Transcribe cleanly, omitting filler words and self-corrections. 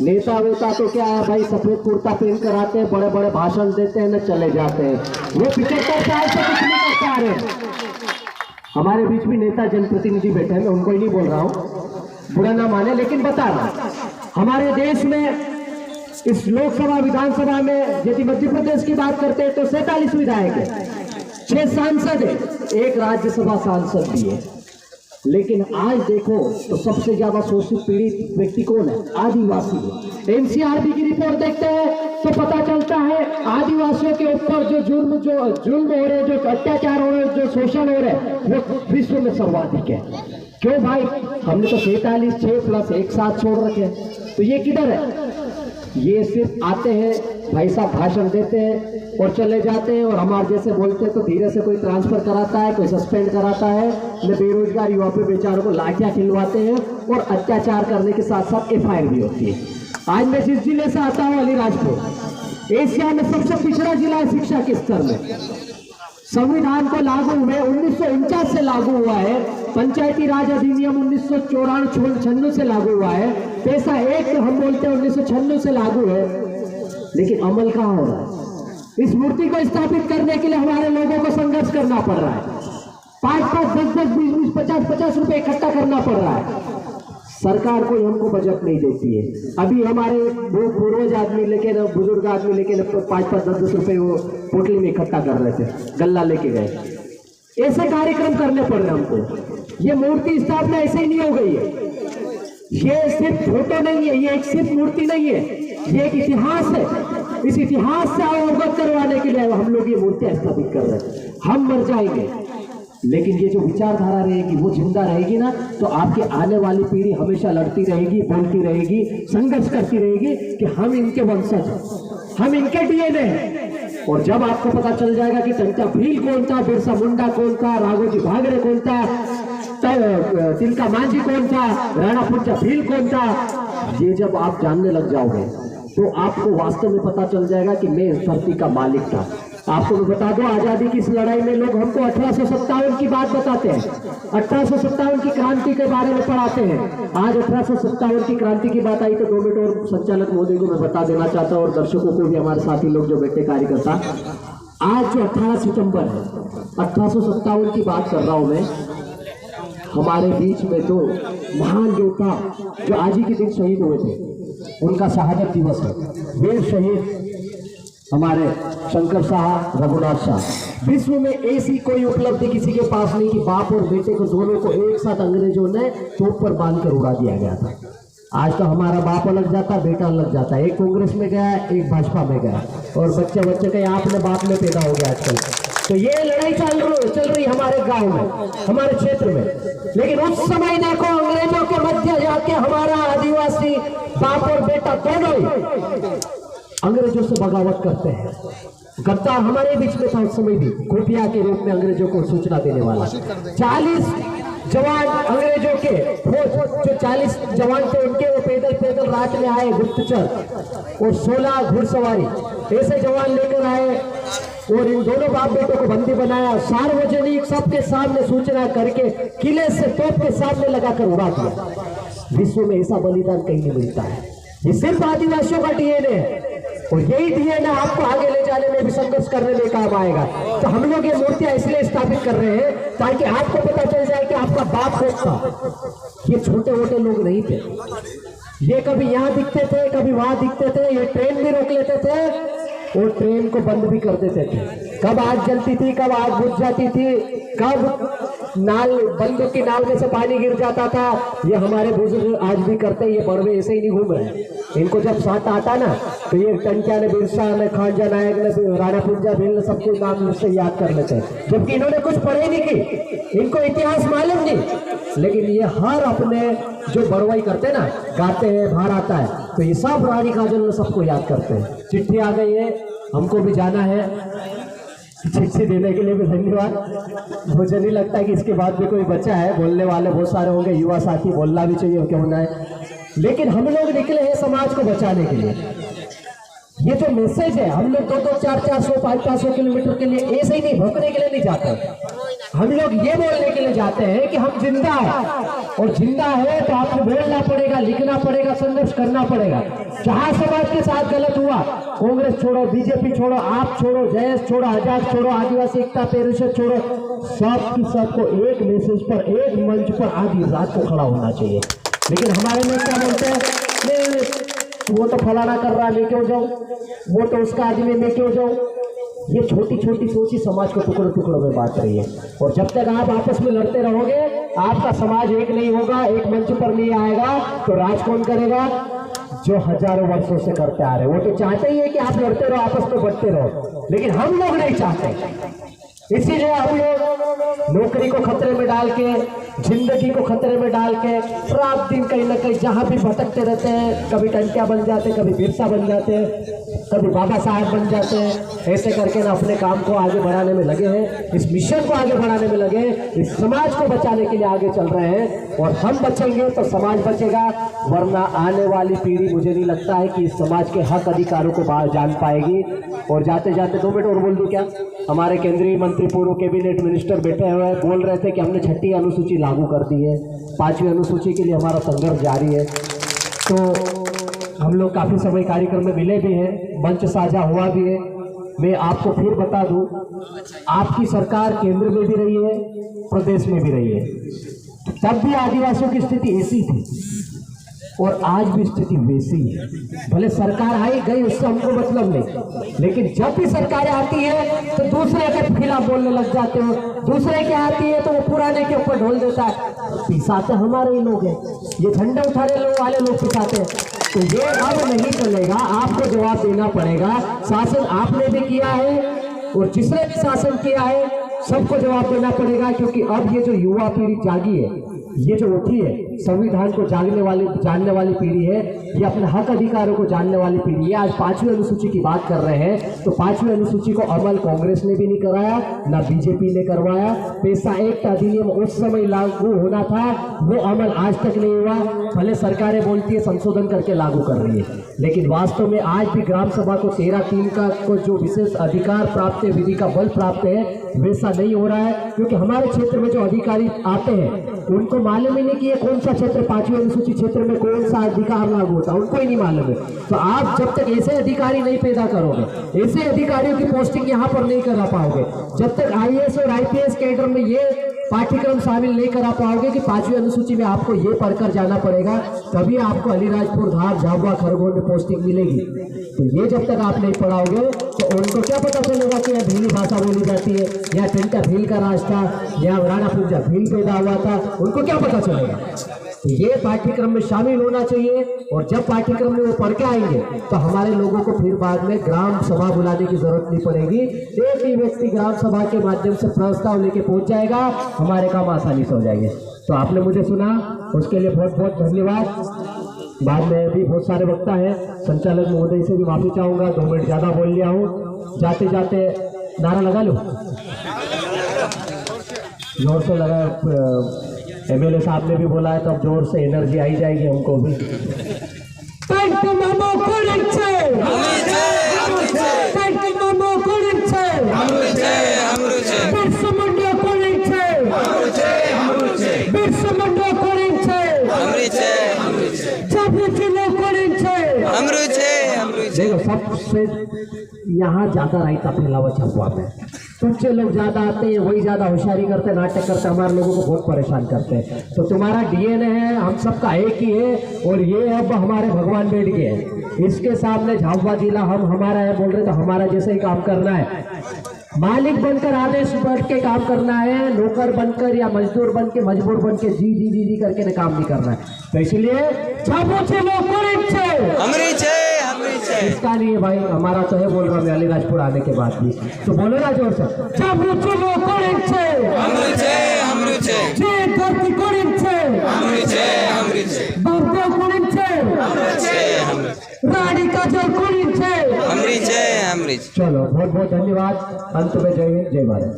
नेता वेता तो क्या है भाई, सफेद कुर्ता पहन कर आते हैं, बड़े बड़े भाषण देते हैं न चले जाते हैं। वो 75 साल से कुछ नहीं कर पा रहे। हमारे बीच भी नेता जनप्रतिनिधि बैठे हैं, मैं उनको ही नहीं बोल रहा हूँ, बुरा ना माने, लेकिन बता रहा हूं हमारे देश में इस लोकसभा विधानसभा में यदि मध्य प्रदेश की बात करते हैं तो 47 विधायक है, 6 सांसद है, 1 राज्यसभा सांसद भी है। लेकिन आज देखो तो सबसे ज्यादा शोषित पीड़ित व्यक्ति कौन है? आदिवासी है। एनसीआरबी की रिपोर्ट देखते हैं तो पता चलता है आदिवासियों के ऊपर जो जुल्म हो रहे, जो अत्याचार हो रहे, जो शोषण हो रहे, वो विश्व में सर्वाधिक है। क्यों भाई? हमने तो 46 6 प्लस 1 साथ छोड़ रखे, तो ये किधर है? ये सिर्फ आते हैं भाई साहब, भाषण देते हैं और चले जाते हैं, और हमारे जैसे बोलते हैं तो धीरे से कोई ट्रांसफर कराता है, कोई सस्पेंड कराता है, न बेरोजगार युवा पे बेचारों को लाठियां खिलवाते हैं, और अत्याचार करने के साथ साथ FIR भी होती है। आज मैं जिस जिले से आता हूँ, अलीराजपुर, एशिया में सबसे पिछड़ा जिला है शिक्षा के स्तर में। संविधान को लागू हुए 1949 से लागू हुआ है, पंचायती राज अधिनियम 1994 से लागू हुआ है, पैसा एक हम बोलते हैं 1996 से लागू है, लेकिन अमल कहाँ हो रहा है? इस मूर्ति को स्थापित करने के लिए हमारे लोगों को संघर्ष करना पड़ रहा है, 5-5, 10-10, 20-20, 50-50 रुपए इकट्ठा करना पड़ रहा है। सरकार कोई हमको बजट नहीं देती है। अभी हमारे पूर्वज आदमी लेके ना, बुजुर्ग आदमी लेके 5-5, 10-10 रुपए वो पोटली में इकट्ठा कर रहे थे, गल्ला लेके गए। ऐसे कार्यक्रम करने पड़ रहे हमको। ये मूर्ति स्थापना ऐसे ही नहीं हो गई है, ये सिर्फ फोटो नहीं है, ये एक सिर्फ मूर्ति नहीं है, ये एक इतिहास है। इस इतिहास से अवगत करवाने के लिए हम लोग ये मूर्तियां स्थापित कर रहे हैं। हम मर जाएंगे, लेकिन ये जो विचारधारा रहेगी वो जिंदा रहेगी ना, तो आपकी आने वाली पीढ़ी हमेशा लड़ती रहेगी, बोलती रहेगी, संघर्ष करती रहेगी कि हम इनके वंशज हैं, हम इनके DNA हैं। और जब आपको पता चल जाएगा कि टंटा भील कौन था, बिरसा मुंडा कौन था, राघोजी भांगरे कौन था, तिलका मांझी कौन था, राणा पुंजा भील कौन था, ये जब आप जानने लग जाओगे तो आपको वास्तव में पता चल जाएगा कि मैं इस धरती का मालिक था। आपको मैं बता दूं, आजादी की इस लड़ाई में लोग हमको 1857 की बात बताते हैं, 1857 की क्रांति के बारे में पढ़ाते हैं। आज 1857 की क्रांति की बात आई तो 2 मिनट और संचालक महोदय को मैं बता देना चाहता हूँ, और दर्शकों को भी, हमारे साथी लोग जो बैठे कार्यकर्ता, आज जो 18 सितंबर है, 1857 की बात कर रहा हूं मैं। हमारे बीच में तो महान योद्धा जो आज ही के दिन शहीद हुए थे, उनका शहादत दिवस है। वीर शहीद हमारे शंकर साहब, रघुनाथ साहब। विश्व में ऐसी कोई उपलब्धि किसी के पास नहीं कि बाप और बेटे को दोनों को एक साथ अंग्रेजों ने तोप पर बांधकर उड़ा दिया गया था। आज तो हमारा बाप अलग जाता, बेटा अलग जाता, एक कांग्रेस में गया, एक भाजपा में गया, और बच्चे के आपने बाप में पैदा हो गया आजकल। तो ये लड़ाई चल रही हमारे गांव में, हमारे क्षेत्र में। लेकिन उस समय देखो, अंग्रेजों के मध्य जाके हमारा आदिवासी बाप और बेटा दोनों ही अंग्रेजों से बगावत करते हैं। गद्दार हमारे बीच में था उस समय भी, खुफिया के रूप में अंग्रेजों को सूचना देने वाला। 40 जवान अंग्रेजों के फौज, जो 40 जवान थे उनके, वो पैदल रात में आए, गुप्तचर, और 16 घुड़सवारी ऐसे जवान लेकर आए, और इन दोनों बाप बेटों को बंदी बनाया, सार्वजनिक सबके सामने सूचना करके किले से तोप के सामने लगाकर उड़ा दिया। विश्व में ऐसा बलिदान कहीं नहीं मिलता है। ये सिर्फ आदिवासियों का DNA है, और यही DNA आपको आगे ले जाने में भी, संघर्ष करने में काम आएगा। तो हम लोग ये मूर्तियां इसलिए स्थापित कर रहे हैं ताकि आपको पता चल जाए कि आपका बाप कौन था। ये छोटे मोटे लोग नहीं थे, ये कभी यहाँ दिखते थे, कभी वहां दिखते थे, ये ट्रेन भी रोक लेते थे और ट्रेन को बंद भी कर देते थे। कब आग जलती थी, कब आग बुझ जाती थी, कब नाल, बंदूक की नाल में से पानी गिर जाता था, ये हमारे बुजुर्ग आज भी करते हैं। ये बड़वे ऐसे ही नहीं घूम रहे, इनको जब साथ आता ना तो ये टंकिया ने, बिरसा ने, खांजा नायक ने, राणा पुंजा भील ने, सबको नाम से याद कर लेते हैं, जबकि इन्होंने कुछ पढ़ाई नहीं की, इनको इतिहास मालूम नहीं। लेकिन ये हर अपने जो बड़वाई करते ना, गाते हैं, बाहर आता है, तो ये सब रानी काजल ने सबको याद करते हैं। चिट्ठी आ गई है, हमको भी जाना है। चिट्ठी देने के लिए भी धन्यवाद। मुझे नहीं लगता है कि इसके बाद भी कोई बचा है, बोलने वाले बहुत सारे होंगे, युवा साथी, बोलना भी चाहिए, क्यों ना है। लेकिन हम लोग निकले हैं समाज को बचाने के लिए। ये जो मैसेज है, हम लोग 200, 400, 500 किलोमीटर के लिए ऐसे ही नहीं भौंकने के लिए नहीं जाते। हम लोग ये बोलने के लिए जाते हैं कि हम जिंदा है, और जिंदा है तो आपको बोलना पड़ेगा, लिखना पड़ेगा, संघर्ष करना पड़ेगा। जहां समाज के साथ गलत हुआ, कांग्रेस छोड़ो, बीजेपी छोड़ो, आप छोड़ो, जयेश छोड़ो, आजाद छोड़ो, आदिवासी एकता परिषद छोड़ो, सबको एक मैसेज पर, एक मंच पर आधी रात को खड़ा होना चाहिए। लेकिन हमारे में क्या बोलते हैं, नहीं वो तो फलाना कर रहा है, मैं क्यों जाऊं, वो तो उसका आदमी, मैं क्यों जाऊं। ये छोटी छोटी सोच ही समाज को टुकड़ों टुकड़ों में बांट रही है। और जब तक आप आपस में लड़ते रहोगे, आपका समाज एक नहीं होगा, एक मंच पर नहीं आएगा, तो राज कौन करेगा? जो हजारों वर्षों से करते आ रहे। वो तो चाहते ही है कि आप लड़ते रहो, आपस में बढ़ते रहो, लेकिन हम लोग नहीं चाहते। इसीलिए हम लोग नौकरी को खतरे में डाल के, जिंदगी को खतरे में डाल के रात दिन कहीं ना कहीं जहां भी भटकते रहते हैं। कभी टंकिया बन जाते, कभी बिरसा बन जाते हैं, कभी बाबा साहब बन जाते हैं। ऐसे करके ना अपने काम को आगे बढ़ाने में लगे हैं, इस मिशन को आगे बढ़ाने में लगे हैं, इस समाज को बचाने के लिए आगे चल रहे हैं। और हम बचेंगे तो समाज बचेगा, वरना आने वाली पीढ़ी मुझे नहीं लगता है कि इस समाज के हक अधिकारों को जान पाएगी। और जाते जाते 2 मिनट और बोल दूं क्या? हमारे केंद्रीय मंत्री, पूर्व कैबिनेट मिनिस्टर बैठे हुए बोल रहे थे कि हमने 6ठी अनुसूची लागू कर दी है, 5वीं अनुसूची के लिए हमारा संघर्ष जारी है। तो हम लोग काफ़ी समय कार्यक्रम में मिले भी हैं, मंच साझा हुआ भी है। मैं आपको फिर बता दूं, आपकी सरकार केंद्र में भी रही है, प्रदेश में भी रही है। तब भी आदिवासियों की स्थिति ऐसी थी और आज भी स्थिति वैसी है। भले सरकार आई गई, उससे हमको मतलब नहीं, लेकिन जब भी सरकारें आती है तो दूसरे के खिलाफ बोलने लग जाते हो। दूसरे के आती है तो वो पुराने के ऊपर ढोल देता है। पिसाते हमारे ही लोग हैं, ये झंडे उठाने वाले लोग पिसाते हैं। तो ये अब नहीं चलेगा, आपको जवाब देना पड़ेगा। शासन आपने भी किया है और जिसने भी शासन किया है सबको जवाब देना पड़ेगा, क्योंकि अब ये जो युवा पीढ़ी जागी है, ये जो उठी है, संविधान को जानने वाली पीढ़ी है, ये अपने हक अधिकारों को जानने वाली पीढ़ी है। आज 5वीं अनुसूची की बात कर रहे हैं, तो 5वीं अनुसूची को अमल कांग्रेस ने भी नहीं कराया, ना बीजेपी ने करवाया। पैसा एक्ट अधिनियम उस समय लागू होना था, वो अमल आज तक नहीं हुआ। भले सरकारें बोलती है संशोधन करके लागू कर रही है, लेकिन वास्तव में आज भी ग्राम सभा को 13(3) का को जो विशेष अधिकार प्राप्त है, विधि का बल प्राप्त है, वैसा नहीं हो रहा है। क्योंकि हमारे क्षेत्र में जो अधिकारी आते हैं उनको मालूम ही नहीं कि ये कौन सा क्षेत्र, 5वीं अनुसूची क्षेत्र में कौन सा अधिकार लागू होता है, उनको ही नहीं मालूम है। तो आप जब तक ऐसे अधिकारी नहीं पैदा करोगे, ऐसे अधिकारियों की पोस्टिंग यहाँ पर नहीं करा पाओगे, जब तक IAS और IPS कैडर में ये पाठ्यक्रम शामिल नहीं करा पाओगे कि 5वीं अनुसूची में आपको ये पढ़कर जाना पड़ेगा, तभी आपको अलीराजपुर, धार, झाबुआ, खरगोन में पोस्टिंग मिलेगी। तो ये जब तक आप नहीं पढ़ाओगे तो उनको क्या पता चलेगा कि यह भीली भाषा बोली जाती है, या टेंटा भील का राज था, या राणा पुंजा भील पैदा हुआ था, उनको क्या पता चलेगा। तो ये पाठ्यक्रम में शामिल होना चाहिए। और जब पाठ्यक्रम में वो पढ़ के आएंगे तो हमारे लोगों को फिर बाद में ग्राम सभा बुलाने की जरूरत नहीं पड़ेगी। एक ही व्यक्ति ग्राम सभा के माध्यम से प्रस्ताव लेके पहुंच जाएगा, हमारे काम आसानी से हो जाएंगे। तो आपने मुझे सुना, उसके लिए बहुत बहुत धन्यवाद। बाद में भी बहुत सारे वक्ता हैं, संचालक महोदय से भी माफी चाहूंगा, 2 मिनट ज्यादा बोल लिया हूँ। जाते जाते नारा लगा लो, जोर से लगा। MLA साहब ने भी बोला है, तो अब जोर से एनर्जी आई जाएगी हमको भी। देखो, सबसे यहाँ ज्यादा रायता फैला हुआ छपुआ में, तुमसे लोग ज्यादा आते हैं, वही ज्यादा होशियारी करते, नाटक करते, हमारे लोगों को बहुत परेशान करते हैं। तो तुम्हारा DNA है, हम सबका एक ही है, और ये अब हमारे भगवान बैठ गए हैं, इसके सामने झाबुआ जिला हम हमारा है बोल रहे, तो हमारा जैसे ही काम करना है। मालिक बनकर आदेश बढ़ के काम करना है, नौकर बनकर या मजदूर बन के, मजबूर बन के जी करके काम नहीं करना है। तो इसलिए इसका नहीं है भाई, हमारा तो है, बोल रहा मैं अलीराजपुर आने के बाद भी। तो बोलो ना जोर से, चलो बहुत बहुत धन्यवाद। अंत में जय हिंद, जय भारत।